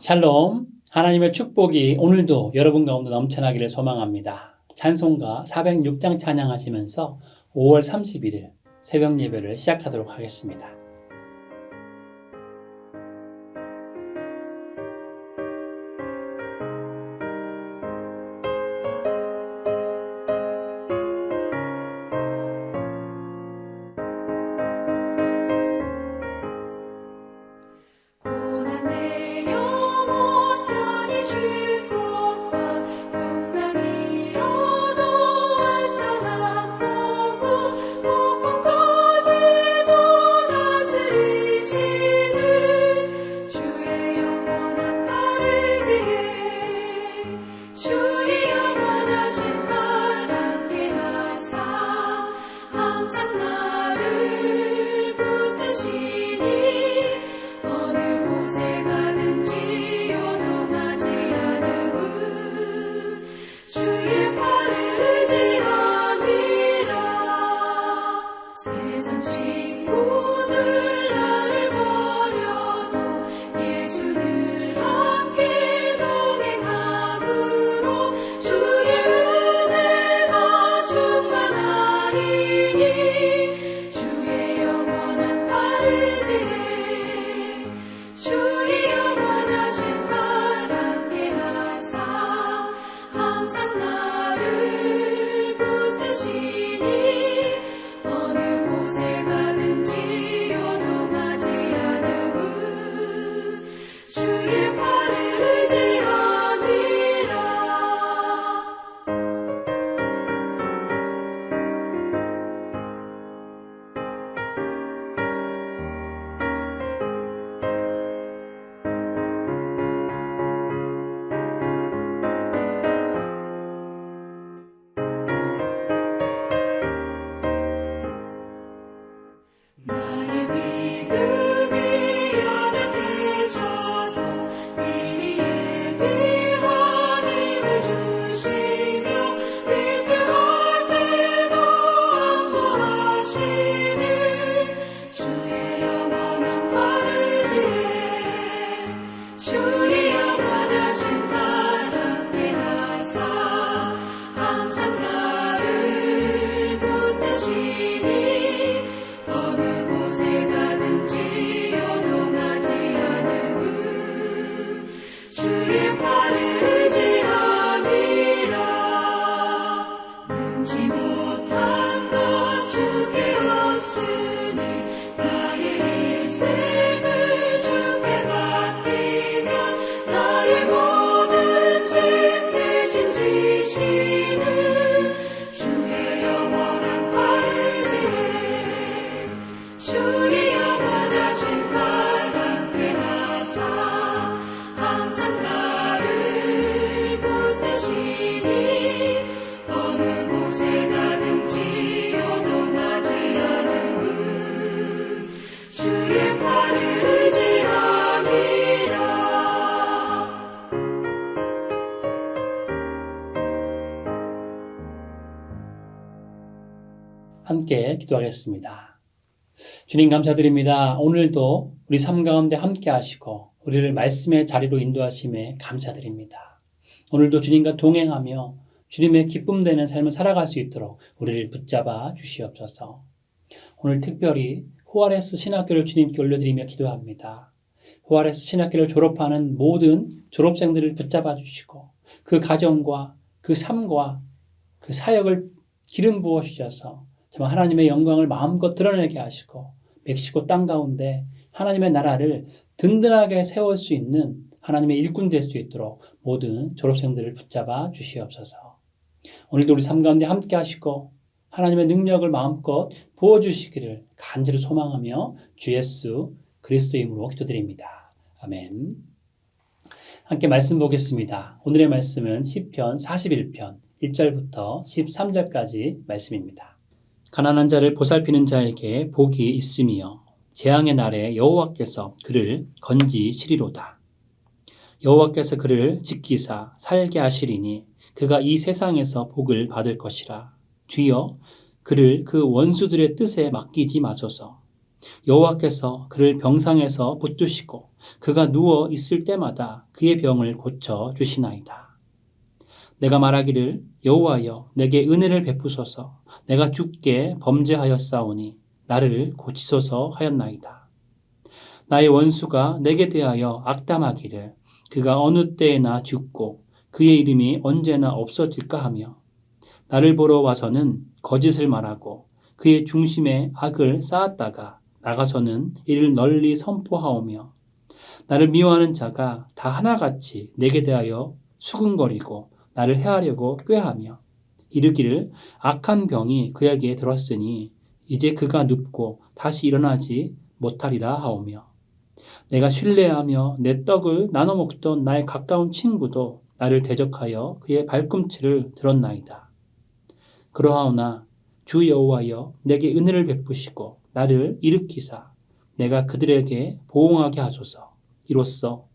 샬롬, 하나님의 축복이 오늘도 여러분 가운데 넘쳐나기를 소망합니다. 찬송가 406장 찬양하시면서 5월 31일 새벽 예배를 시작하도록 하겠습니다. 함께 기도하겠습니다. 주님 감사드립니다. 오늘도 우리 삶 가운데 함께 하시고 우리를 말씀의 자리로 인도하심에 감사드립니다. 오늘도 주님과 동행하며 주님의 기쁨 되는 삶을 살아갈 수 있도록 우리를 붙잡아 주시옵소서. 오늘 특별히 호아레스 신학교를 주님께 올려드리며 기도합니다. 호아레스 신학교를 졸업하는 모든 졸업생들을 붙잡아 주시고 그 가정과 그 삶과 그 사역을 기름 부어 주셔서 정말 하나님의 영광을 마음껏 드러내게 하시고 멕시코 땅 가운데 하나님의 나라를 든든하게 세울 수 있는 하나님의 일꾼 될 수 있도록 모든 졸업생들을 붙잡아 주시옵소서. 오늘도 우리 삶 가운데 함께 하시고 하나님의 능력을 마음껏 부어주시기를 간절히 소망하며 주 예수 그리스도의 이름으로 기도드립니다. 아멘. 함께 말씀 보겠습니다. 오늘의 말씀은 시편 41편 1절부터 13절까지 말씀입니다. 가난한 자를 보살피는 자에게 복이 있으며 재앙의 날에 여호와께서 그를 건지시리로다. 여호와께서 그를 지키사 살게 하시리니 그가 이 세상에서 복을 받을 것이라. 주여, 그를 그 원수들의 뜻에 맡기지 마소서. 여호와께서 그를 병상에서 붙드시고 그가 누워 있을 때마다 그의 병을 고쳐 주시나이다. 내가 말하기를 여호와여 내게 은혜를 베푸소서. 내가 주께 범죄하였사오니 나를 고치소서 하였나이다. 나의 원수가 내게 대하여 악담하기를 그가 어느 때에나 죽고 그의 이름이 언제나 없어질까 하며 나를 보러 와서는 거짓을 말하고 그의 중심에 악을 쌓았다가 나가서는 이를 널리 선포하오며 나를 미워하는 자가 다 하나같이 내게 대하여 수군거리고 나를 해하려고 꾀하며 이르기를 악한 병이 그에게 들었으니 이제 그가 눕고 다시 일어나지 못하리라 하오며 내가 신뢰하며 내 떡을 나눠 먹던 나의 가까운 친구도 나를 대적하여 그의 발꿈치를 들었나이다. 그러하오나 주 여호와여 내게 은혜를 베푸시고 나를 일으키사 내가 그들에게 보응하게 하소서. 이로써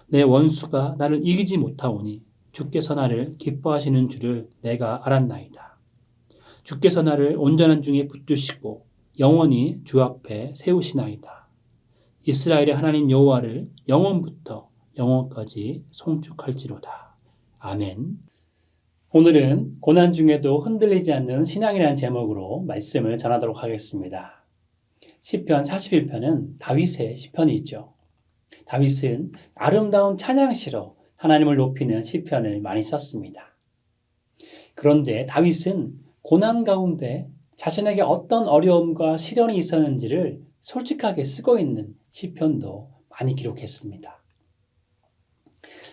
내 원수가 나를 이기지 못하오니 주께서 나를 기뻐하시는 줄을 내가 알았나이다. 주께서 나를 온전한 중에 붙드시고 영원히 주 앞에 세우시나이다. 이스라엘의 하나님 여호와를 영원부터 영원까지 송축할지로다. 아멘. 오늘은 고난 중에도 흔들리지 않는 신앙이라는 제목으로 말씀을 전하도록 하겠습니다. 시편 41편은 다윗의 시편이죠. 다윗은 아름다운 찬양시로 하나님을 높이는 시편을 많이 썼습니다. 그런데 다윗은 고난 가운데 자신에게 어떤 어려움과 시련이 있었는지를 솔직하게 쓰고 있는 시편도 많이 기록했습니다.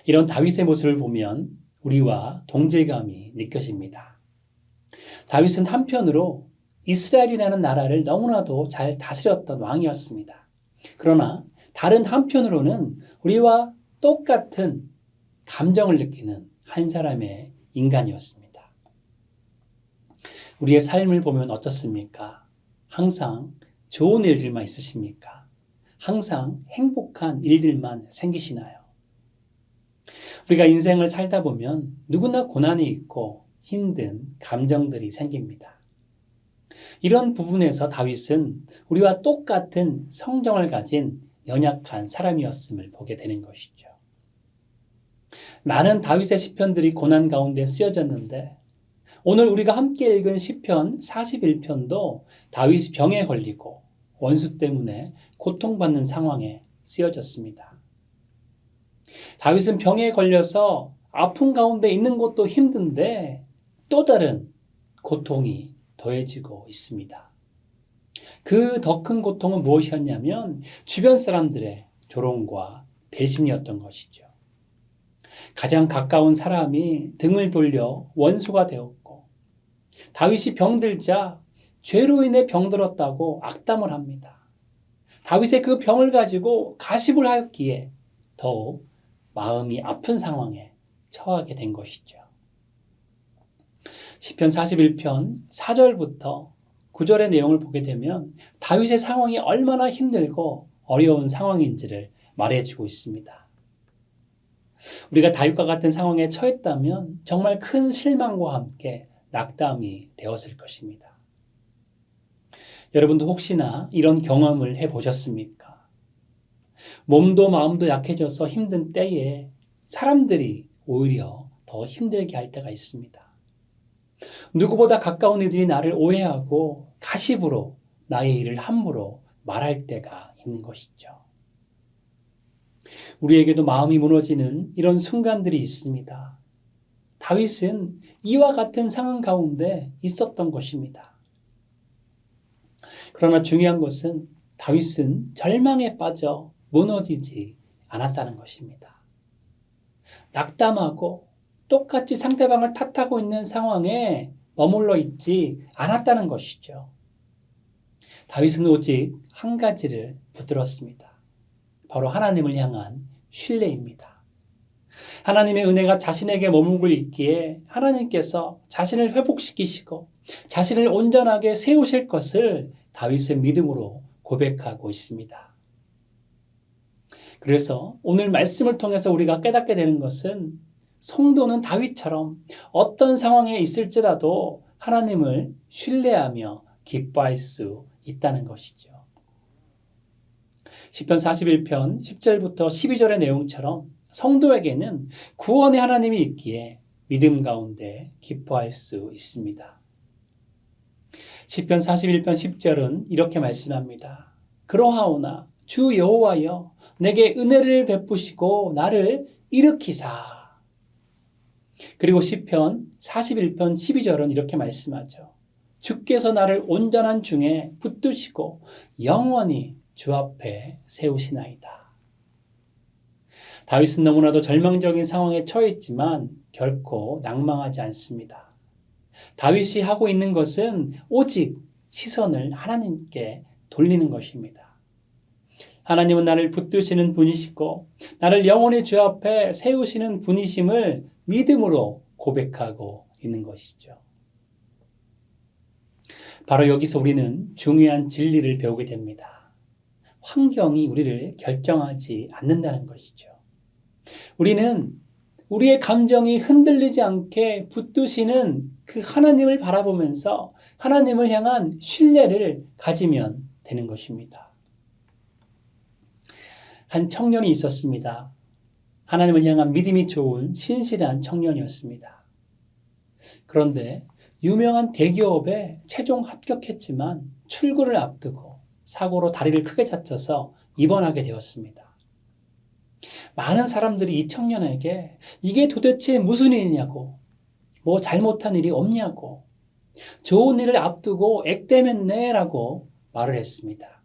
이런 다윗의 모습을 보면 우리와 동질감이 느껴집니다. 다윗은 한편으로 이스라엘이라는 나라를 너무나도 잘 다스렸던 왕이었습니다. 그러나 다른 한편으로는 우리와 똑같은 감정을 느끼는 한 사람의 인간이었습니다. 우리의 삶을 보면 어떻습니까? 항상 좋은 일들만 있으십니까? 항상 행복한 일들만 생기시나요? 우리가 인생을 살다 보면 누구나 고난이 있고 힘든 감정들이 생깁니다. 이런 부분에서 다윗은 우리와 똑같은 성정을 가진 연약한 사람이었음을 보게 되는 것이죠. 많은 다윗의 시편들이 고난 가운데 쓰여졌는데 오늘 우리가 함께 읽은 시편 41편도 다윗이 병에 걸리고 원수 때문에 고통받는 상황에 쓰여졌습니다. 다윗은 병에 걸려서 아픔 가운데 있는 것도 힘든데 또 다른 고통이 더해지고 있습니다. 그 더 큰 고통은 무엇이었냐면 주변 사람들의 조롱과 배신이었던 것이죠. 가장 가까운 사람이 등을 돌려 원수가 되었고 다윗이 병들자 죄로 인해 병들었다고 악담을 합니다. 다윗의 그 병을 가지고 가십을 하였기에 더욱 마음이 아픈 상황에 처하게 된 것이죠. 시편 41편 4절부터 9절의 내용을 보게 되면 다윗의 상황이 얼마나 힘들고 어려운 상황인지를 말해주고 있습니다. 우리가 다윗과 같은 상황에 처했다면 정말 큰 실망과 함께 낙담이 되었을 것입니다. 여러분도 혹시나 이런 경험을 해보셨습니까? 몸도 마음도 약해져서 힘든 때에 사람들이 오히려 더 힘들게 할 때가 있습니다. 누구보다 가까운 이들이 나를 오해하고 가십으로 나의 일을 함부로 말할 때가 있는 것이죠. 우리에게도 마음이 무너지는 이런 순간들이 있습니다. 다윗은 이와 같은 상황 가운데 있었던 것입니다. 그러나 중요한 것은 다윗은 절망에 빠져 무너지지 않았다는 것입니다. 낙담하고 똑같이 상대방을 탓하고 있는 상황에 머물러 있지 않았다는 것이죠. 다윗은 오직 한 가지를 붙들었습니다. 바로 하나님을 향한 신뢰입니다. 하나님의 은혜가 자신에게 머물고 있기에 하나님께서 자신을 회복시키시고 자신을 온전하게 세우실 것을 다윗의 믿음으로 고백하고 있습니다. 그래서 오늘 말씀을 통해서 우리가 깨닫게 되는 것은 성도는 다윗처럼 어떤 상황에 있을지라도 하나님을 신뢰하며 기뻐할 수 있다는 것이죠. 시편 41편 10절부터 12절의 내용처럼 성도에게는 구원의 하나님이 있기에 믿음 가운데 기뻐할 수 있습니다. 시편 41편 10절은 이렇게 말씀합니다. 그러하오나 주 여호와여 내게 은혜를 베푸시고 나를 일으키사. 그리고 시편 41편 12절은 이렇게 말씀하죠. 주께서 나를 온전한 중에 붙드시고 영원히 주 앞에 세우시나이다. 다윗은 너무나도 절망적인 상황에 처했지만 결코 낭망하지 않습니다. 다윗이 하고 있는 것은 오직 시선을 하나님께 돌리는 것입니다. 하나님은 나를 붙드시는 분이시고 나를 영원히 주 앞에 세우시는 분이심을 믿음으로 고백하고 있는 것이죠. 바로 여기서 우리는 중요한 진리를 배우게 됩니다. 환경이 우리를 결정하지 않는다는 것이죠. 우리는 우리의 감정이 흔들리지 않게 붙드시는 그 하나님을 바라보면서 하나님을 향한 신뢰를 가지면 되는 것입니다. 한 청년이 있었습니다. 하나님을 향한 믿음이 좋은 신실한 청년이었습니다. 그런데 유명한 대기업에 최종 합격했지만 출근을 앞두고 사고로 다리를 크게 다쳐서 입원하게 되었습니다. 많은 사람들이 이 청년에게 이게 도대체 무슨 일이냐고, 뭐 잘못한 일이 없냐고, 좋은 일을 앞두고 액땜했네라고 말을 했습니다.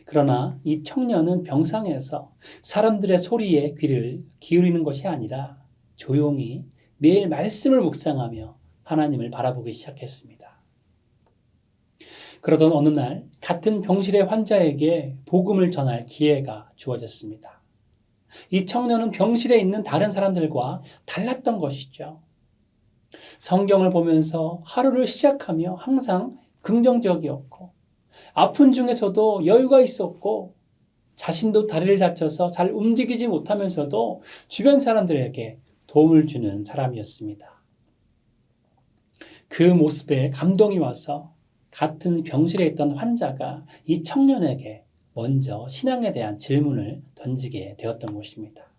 그러나 이 청년은 병상에서 사람들의 소리에 귀를 기울이는 것이 아니라 조용히 매일 말씀을 묵상하며 하나님을 바라보기 시작했습니다. 그러던 어느 날 같은 병실의 환자에게 복음을 전할 기회가 주어졌습니다. 이 청년은 병실에 있는 다른 사람들과 달랐던 것이죠. 성경을 보면서 하루를 시작하며 항상 긍정적이었고 아픈 중에서도 여유가 있었고 자신도 다리를 다쳐서 잘 움직이지 못하면서도 주변 사람들에게 도움을 주는 사람이었습니다. 그 모습에 감동이 와서 같은 병실에 있던 환자가 이 청년에게 먼저 신앙에 대한 질문을 던지게 되었던 것입니다.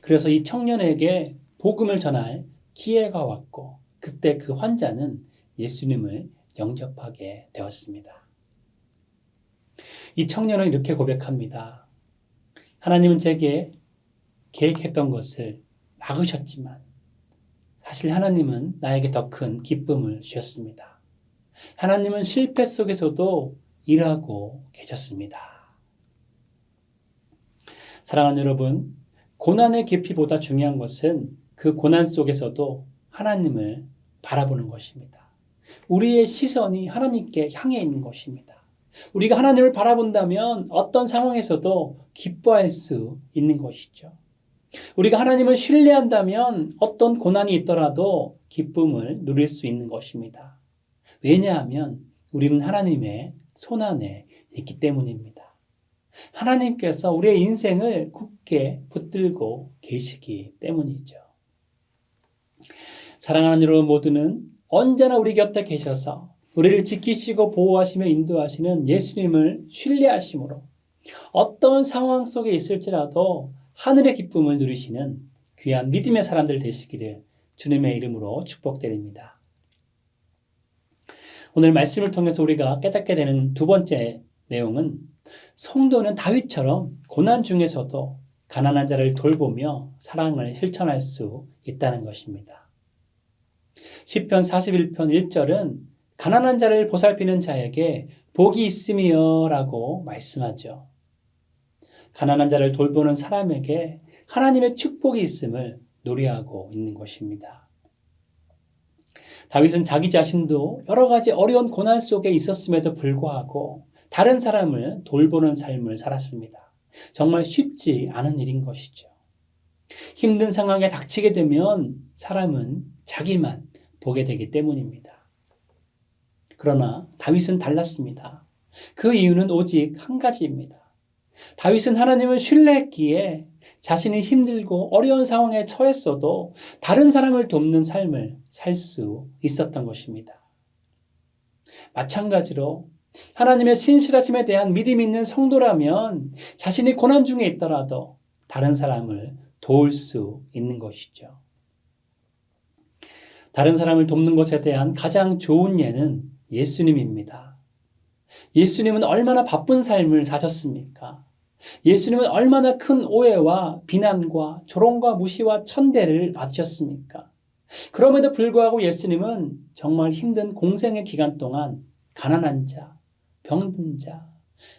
그래서 이 청년에게 복음을 전할 기회가 왔고 그때 그 환자는 예수님을 영접하게 되었습니다. 이 청년은 이렇게 고백합니다. 하나님은 제게 계획했던 것을 막으셨지만 사실 하나님은 나에게 더 큰 기쁨을 주셨습니다. 하나님은 실패 속에서도 일하고 계셨습니다. 사랑하는 여러분, 고난의 깊이보다 중요한 것은 그 고난 속에서도 하나님을 바라보는 것입니다. 우리의 시선이 하나님께 향해 있는 것입니다. 우리가 하나님을 바라본다면 어떤 상황에서도 기뻐할 수 있는 것이죠. 우리가 하나님을 신뢰한다면 어떤 고난이 있더라도 기쁨을 누릴 수 있는 것입니다. 왜냐하면 우리는 하나님의 손안에 있기 때문입니다. 하나님께서 우리의 인생을 굳게 붙들고 계시기 때문이죠. 사랑하는 여러분 모두는 언제나 우리 곁에 계셔서 우리를 지키시고 보호하시며 인도하시는 예수님을 신뢰하심으로 어떤 상황 속에 있을지라도 하늘의 기쁨을 누리시는 귀한 믿음의 사람들 되시기를 주님의 이름으로 축복드립니다. 오늘 말씀을 통해서 우리가 깨닫게 되는 두 번째 내용은 성도는 다윗처럼 고난 중에서도 가난한 자를 돌보며 사랑을 실천할 수 있다는 것입니다. 시편 41편 1절은 가난한 자를 보살피는 자에게 복이 있으며 라고 말씀하죠. 가난한 자를 돌보는 사람에게 하나님의 축복이 있음을 노래하고 있는 것입니다. 다윗은 자기 자신도 여러 가지 어려운 고난 속에 있었음에도 불구하고 다른 사람을 돌보는 삶을 살았습니다. 정말 쉽지 않은 일인 것이죠. 힘든 상황에 닥치게 되면 사람은 자기만 보게 되기 때문입니다. 그러나 다윗은 달랐습니다. 그 이유는 오직 한 가지입니다. 다윗은 하나님을 신뢰했기에 자신이 힘들고 어려운 상황에 처했어도 다른 사람을 돕는 삶을 살 수 있었던 것입니다. 마찬가지로 하나님의 신실하심에 대한 믿음이 있는 성도라면 자신이 고난 중에 있더라도 다른 사람을 도울 수 있는 것이죠. 다른 사람을 돕는 것에 대한 가장 좋은 예는 예수님입니다. 예수님은 얼마나 바쁜 삶을 사셨습니까? 예수님은 얼마나 큰 오해와 비난과 조롱과 무시와 천대를 받으셨습니까? 그럼에도 불구하고 예수님은 정말 힘든 공생의 기간 동안 가난한 자, 병든 자,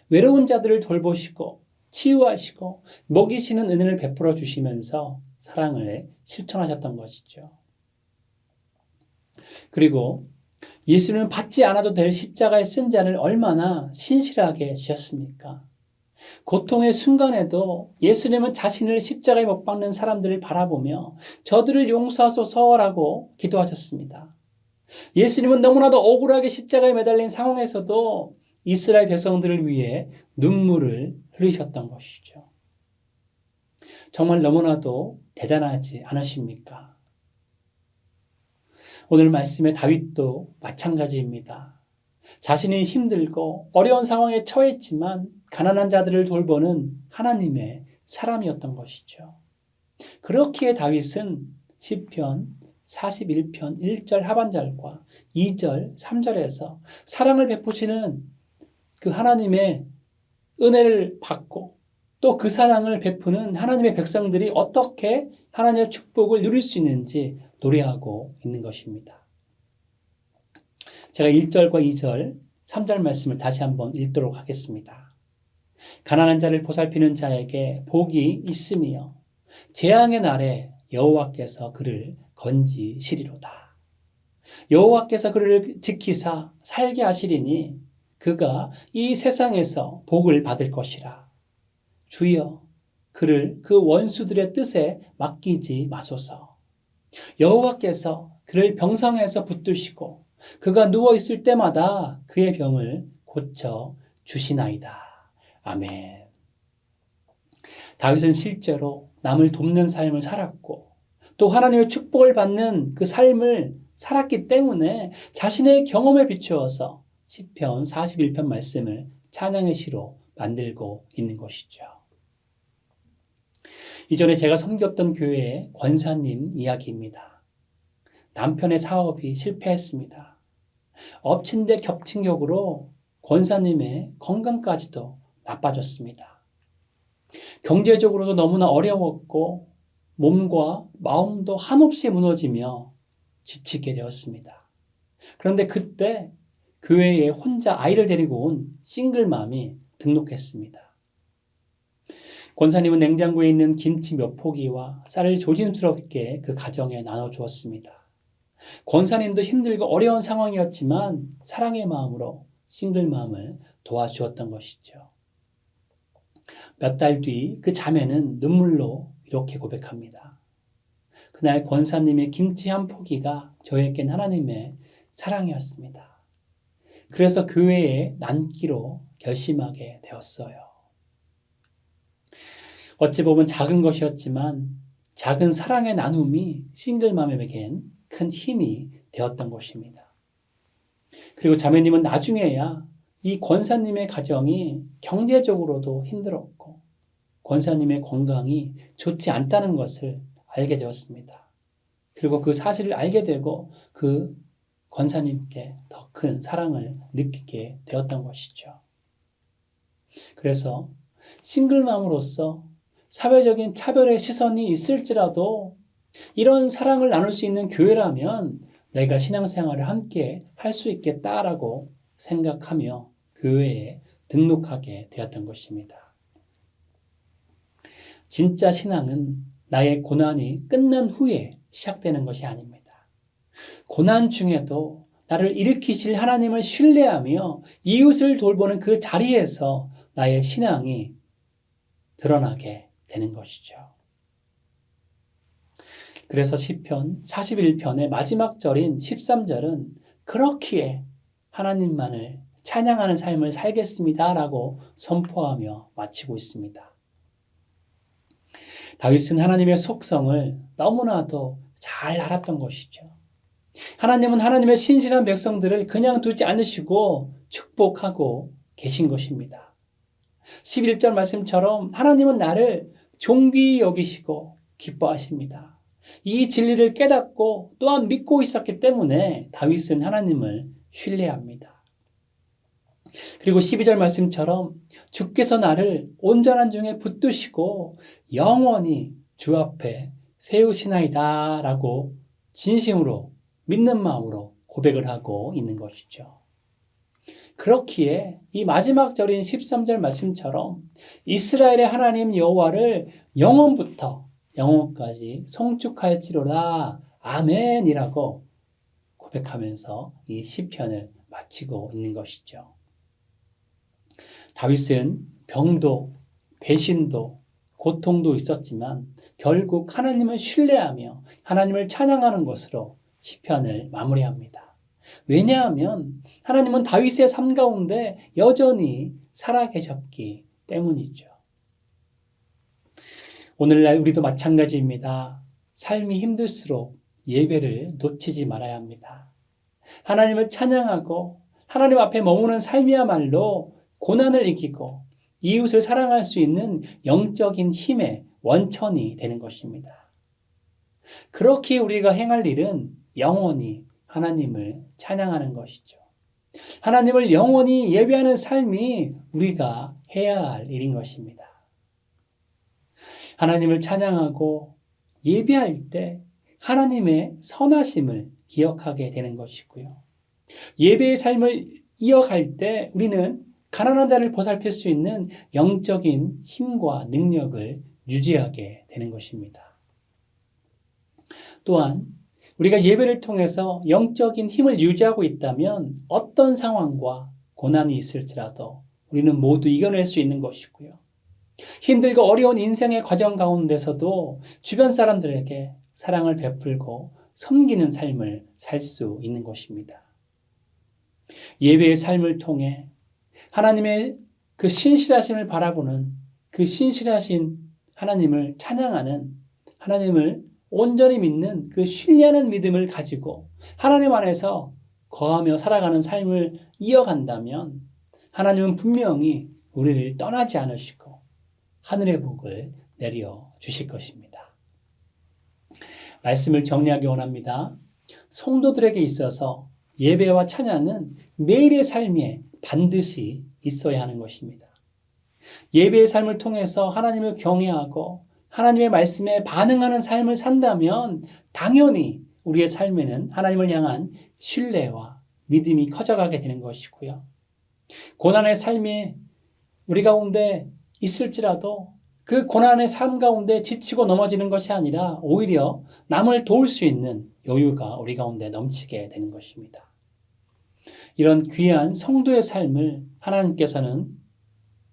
외로운 자들을 돌보시고 치유하시고 먹이시는 은혜를 베풀어 주시면서 사랑을 실천하셨던 것이죠. 그리고 예수님은 받지 않아도 될 십자가의 쓴 잔을 얼마나 신실하게 지셨습니까? 고통의 순간에도 예수님은 자신을 십자가에 못 박는 사람들을 바라보며 저들을 용서하소서라고 기도하셨습니다. 예수님은 너무나도 억울하게 십자가에 매달린 상황에서도 이스라엘 백성들을 위해 눈물을 흘리셨던 것이죠. 정말 너무나도 대단하지 않으십니까? 오늘 말씀의 다윗도 마찬가지입니다. 자신이 힘들고 어려운 상황에 처했지만 가난한 자들을 돌보는 하나님의 사람이었던 것이죠. 그렇기에 다윗은 시편 41편 1절 하반절과 2절 3절에서 사랑을 베푸시는 그 하나님의 은혜를 받고 또 그 사랑을 베푸는 하나님의 백성들이 어떻게 하나님의 축복을 누릴 수 있는지 노래하고 있는 것입니다. 제가 1절과 2절, 3절 말씀을 다시 한번 읽도록 하겠습니다. 가난한 자를 보살피는 자에게 복이 있으며 재앙의 날에 여호와께서 그를 건지시리로다. 여호와께서 그를 지키사 살게 하시리니 그가 이 세상에서 복을 받을 것이라. 주여 그를 그 원수들의 뜻에 맡기지 마소서. 여호와께서 그를 병상에서 붙드시고 그가 누워있을 때마다 그의 병을 고쳐 주시나이다. 아멘. 다윗은 실제로 남을 돕는 삶을 살았고 또 하나님의 축복을 받는 그 삶을 살았기 때문에 자신의 경험에 비추어서 시편 41편 말씀을 찬양의 시로 만들고 있는 것이죠. 이전에 제가 섬겼던 교회의 권사님 이야기입니다. 남편의 사업이 실패했습니다. 엎친 데 겹친 격으로 권사님의 건강까지도 나빠졌습니다. 경제적으로도 너무나 어려웠고 몸과 마음도 한없이 무너지며 지치게 되었습니다. 그런데 그때 교회에 혼자 아이를 데리고 온 싱글맘이 등록했습니다. 권사님은 냉장고에 있는 김치 몇 포기와 쌀을 조심스럽게 그 가정에 나눠주었습니다. 권사님도 힘들고 어려운 상황이었지만 사랑의 마음으로 싱글맘을 도와주었던 것이죠. 몇 달 뒤 그 자매는 눈물로 이렇게 고백합니다. 그날 권사님의 김치 한 포기가 저에겐 하나님의 사랑이었습니다. 그래서 교회에 남기로 결심하게 되었어요. 어찌 보면 작은 것이었지만 작은 사랑의 나눔이 싱글맘에겐 큰 힘이 되었던 것입니다. 그리고 자매님은 나중에야 이 권사님의 가정이 경제적으로도 힘들었고 권사님의 건강이 좋지 않다는 것을 알게 되었습니다. 그리고 그 사실을 알게 되고 그 권사님께 더 큰 사랑을 느끼게 되었던 것이죠. 그래서 싱글맘으로서 사회적인 차별의 시선이 있을지라도 이런 사랑을 나눌 수 있는 교회라면 내가 신앙생활을 함께 할 수 있겠다라고 생각하며 교회에 등록하게 되었던 것입니다. 진짜 신앙은 나의 고난이 끝난 후에 시작되는 것이 아닙니다. 고난 중에도 나를 일으키실 하나님을 신뢰하며 이웃을 돌보는 그 자리에서 나의 신앙이 드러나게 되는 것이죠. 그래서 시편 41편의 마지막 절인 13절은 그렇기에 하나님만을 찬양하는 삶을 살겠습니다 라고 선포하며 마치고 있습니다. 다윗은 하나님의 속성을 너무나도 잘 알았던 것이죠. 하나님은 하나님의 신실한 백성들을 그냥 두지 않으시고 축복하고 계신 것입니다. 11절 말씀처럼 하나님은 나를 존귀히 여기시고 기뻐하십니다. 이 진리를 깨닫고 또한 믿고 있었기 때문에 다윗은 하나님을 신뢰합니다. 그리고 12절 말씀처럼 주께서 나를 온전한 중에 붙드시고 영원히 주 앞에 세우시나이다 라고 진심으로 믿는 마음으로 고백을 하고 있는 것이죠. 그렇기에 이 마지막 절인 13절 말씀처럼 이스라엘의 하나님 여호와를 영원부터 영원까지 송축할지로다 아멘이라고 고백하면서 이 시편을 마치고 있는 것이죠. 다윗은 병도 배신도 고통도 있었지만 결국 하나님을 신뢰하며 하나님을 찬양하는 것으로 시편을 마무리합니다. 왜냐하면 하나님은 다윗의 삶 가운데 여전히 살아계셨기 때문이죠. 오늘날 우리도 마찬가지입니다. 삶이 힘들수록 예배를 놓치지 말아야 합니다. 하나님을 찬양하고 하나님 앞에 머무는 삶이야말로 고난을 이기고 이웃을 사랑할 수 있는 영적인 힘의 원천이 되는 것입니다. 그렇게 우리가 행할 일은 영원히 하나님을 찬양하는 것이죠. 하나님을 영원히 예배하는 삶이 우리가 해야 할 일인 것입니다. 하나님을 찬양하고 예배할 때 하나님의 선하심을 기억하게 되는 것이고요. 예배의 삶을 이어갈 때 우리는 가난한 자를 보살필 수 있는 영적인 힘과 능력을 유지하게 되는 것입니다. 또한 우리가 예배를 통해서 영적인 힘을 유지하고 있다면 어떤 상황과 고난이 있을지라도 우리는 모두 이겨낼 수 있는 것이고요. 힘들고 어려운 인생의 과정 가운데서도 주변 사람들에게 사랑을 베풀고 섬기는 삶을 살 수 있는 것입니다. 예배의 삶을 통해 하나님의 그 신실하심을 바라보는 그 신실하신 하나님을 찬양하는 하나님을 온전히 믿는 그 신뢰하는 믿음을 가지고 하나님 안에서 거하며 살아가는 삶을 이어간다면 하나님은 분명히 우리를 떠나지 않으시고 하늘의 복을 내려 주실 것입니다. 말씀을 정리하기 원합니다. 성도들에게 있어서 예배와 찬양은 매일의 삶에 반드시 있어야 하는 것입니다. 예배의 삶을 통해서 하나님을 경외하고 하나님의 말씀에 반응하는 삶을 산다면 당연히 우리의 삶에는 하나님을 향한 신뢰와 믿음이 커져가게 되는 것이고요. 고난의 삶이 우리 가운데 있을지라도 그 고난의 삶 가운데 지치고 넘어지는 것이 아니라 오히려 남을 도울 수 있는 여유가 우리 가운데 넘치게 되는 것입니다. 이런 귀한 성도의 삶을 하나님께서는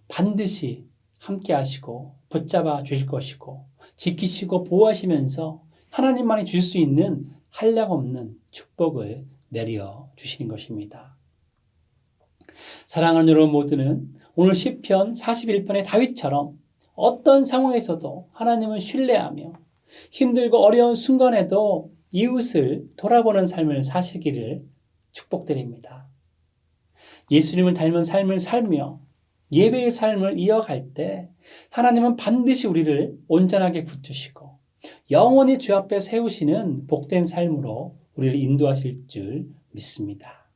반드시 함께 하시고 붙잡아 주실 것이고 지키시고 보호하시면서 하나님만이 주실 수 있는 한량없는 축복을 내려 주시는 것입니다. 사랑하는 여러분 모두는 오늘 시편 41편의 다윗처럼 어떤 상황에서도 하나님을 신뢰하며 힘들고 어려운 순간에도 이웃을 돌아보는 삶을 사시기를 축복드립니다. 예수님을 닮은 삶을 살며 예배의 삶을 이어갈 때 하나님은 반드시 우리를 온전하게 붙드시고 영원히 주 앞에 세우시는 복된 삶으로 우리를 인도하실 줄 믿습니다.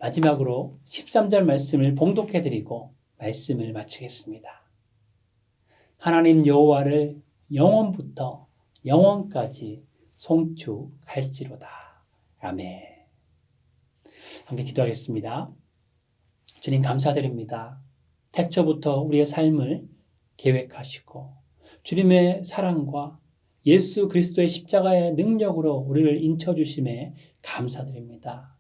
마지막으로 13절 말씀을 봉독해드리고 말씀을 마치겠습니다. 하나님 여호와를 영원부터 영원까지 송축할지로다. 아멘. 함께 기도하겠습니다. 주님 감사드립니다. 태초부터 우리의 삶을 계획하시고 주님의 사랑과 예수 그리스도의 십자가의 능력으로 우리를 인쳐주심에 감사드립니다.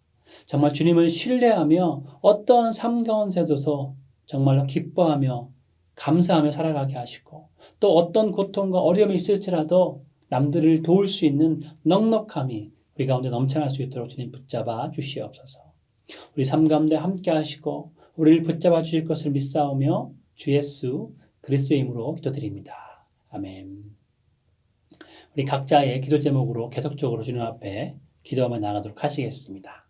정말 주님을 신뢰하며 어떤 삶 가운데서도 정말로 기뻐하며 감사하며 살아가게 하시고 또 어떤 고통과 어려움이 있을지라도 남들을 도울 수 있는 넉넉함이 우리 가운데 넘쳐날 수 있도록 주님 붙잡아 주시옵소서. 우리 삶 가운데 함께 하시고 우리를 붙잡아 주실 것을 믿사오며 주 예수 그리스도의 이름으로 기도드립니다. 아멘. 우리 각자의 기도 제목으로 계속적으로 주님 앞에 기도하며 나가도록 하시겠습니다.